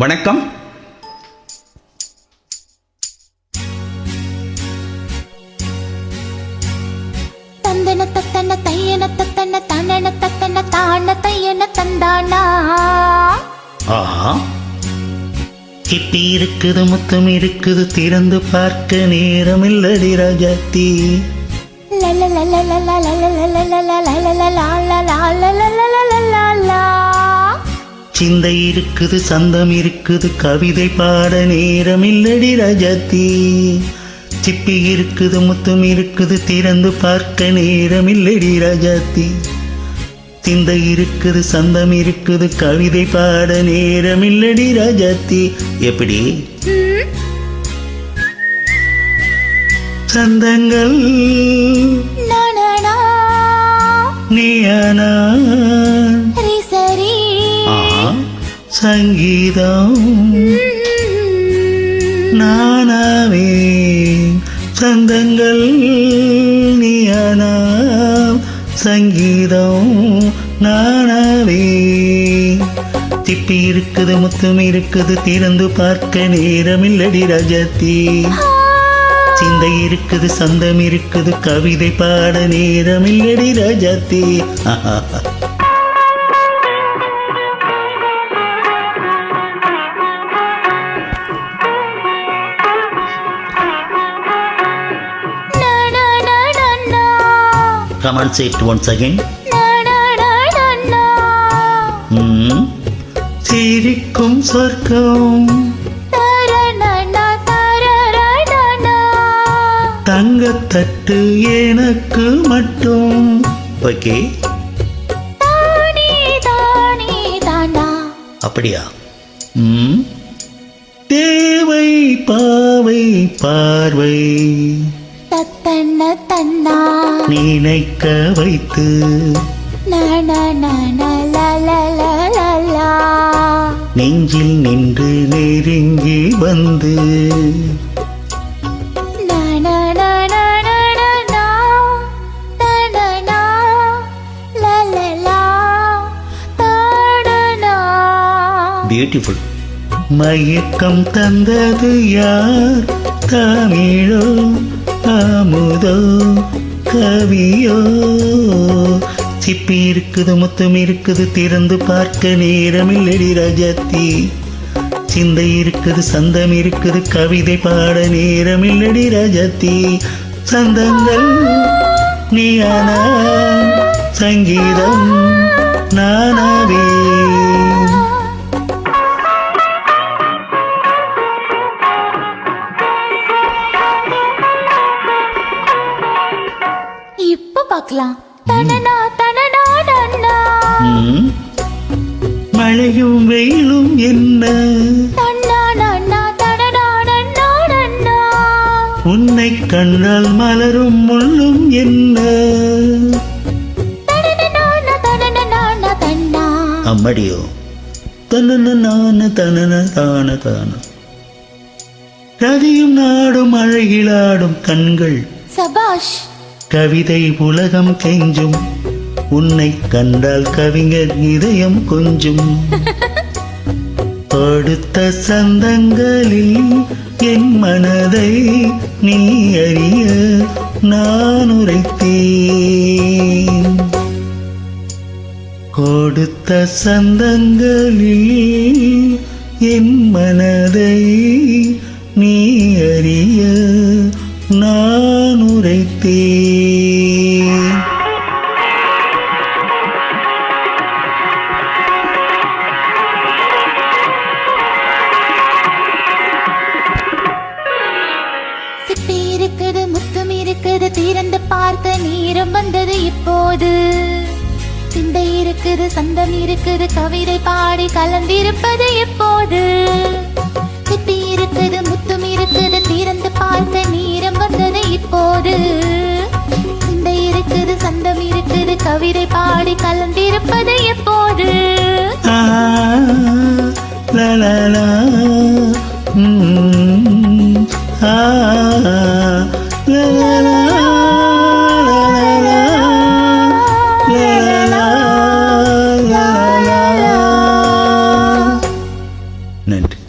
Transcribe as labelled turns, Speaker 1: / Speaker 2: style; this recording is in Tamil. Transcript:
Speaker 1: வணக்கம்.
Speaker 2: தந்தன தத்தன தையன தத்தன தனன தத்தன தான தையன தந்தானா.
Speaker 1: ஆஹா, கிப்பி இருக்குது, முத்தம் இருக்குது, திறந்து பார்க்க நேரம் இல்லடி ராஜாத்தி. சிந்தை இருக்குது, சந்தம் இருக்குது, கவிதை பாட நேரம் இல்லடி ராஜாத்தி. சிப்பி இருக்குது, முத்தம் இருக்குது, திறந்து பார்க்க நேரம் இல்லடி ராஜாத்தி. சிந்தை இருக்குது, சந்தம் இருக்குது, கவிதை பாட நேரம் இல்லடி ராஜாத்தி. எப்படி சந்தங்கள் நீயானா சங்கீதம் நானாவே. சந்தங்கள் நீயானா சங்கீதம் நானாவே. திப்பி இருக்குது, முத்தம் இருக்குது, திறந்து பார்க்க நேரம் இல்லடி ராஜாத்தி. சிந்தை இருக்குது, சந்தம் இருக்குது, கவிதை பாட நேரம் இல்லடி Rajathi. Come on, say it once again. சிரிக்கும் சொர்க்கம் தங்கத்தட்டு எனக்கு மட்டும். ஓகே, அப்படியா? தேவை பாவை பார்வை நினைக்க வைத்து நெஞ்சில் நின்று நெருங்கி வந்து பியூட்டிஃபுல். மயக்கம் தந்தது யார்? தமிழோ அமுதோ கவியோ? சிப்பி இருக்குது, முத்தம் இருக்குது, திறந்து பார்க்க நேரம் இல்லடி ராஜாத்தி. சிந்தை இருக்குது, சந்தம் இருக்குது, கவிதை பாட நேரம் இல்லடி ராஜாத்தி. சந்தங்கள் நீயானா சங்கீதம் நானாவே.
Speaker 2: இப்ப பார்க்கலாம்.
Speaker 1: மழையும் வெயிலும் என்ன, உன்னை கண்டால் மலரும் முள்ளும் என்ன. அம்மடியோ தன நான தன தான தான. ரதியும் நாடும் அழகிலாடும் கண்கள்
Speaker 2: சபாஷ்.
Speaker 1: கவிதை உலகம் கெஞ்சும், உன்னை கண்டால் கவிஞர் இதயம் கொஞ்சும். அடுத்த சந்தங்களில் என் மனதை நீ அறிய நான் உரைத்தேன். கொடுத்த சந்தங்களில் என் மனதை நீ அறிய நான் உரைத்தேன்.
Speaker 2: சிப்பி இருக்குது, முத்தம் இருக்குது, திறந்து பார்க்க நேரம் வந்தது இப்போது. சிந்தை இருக்குது, சந்தம் இருக்குது, கவிதை பாடி கலந்திருப்பது எப்போது. சிப்பி இருக்குது, முத்தம் இருக்குது, திறந்து பார்க்க நேரம் வந்தது இப்போது. சிந்தை இருக்குது, சந்தம் இருக்குது, கவிதை பாடி கலந்திருப்பது எப்போது.
Speaker 1: நன்றி.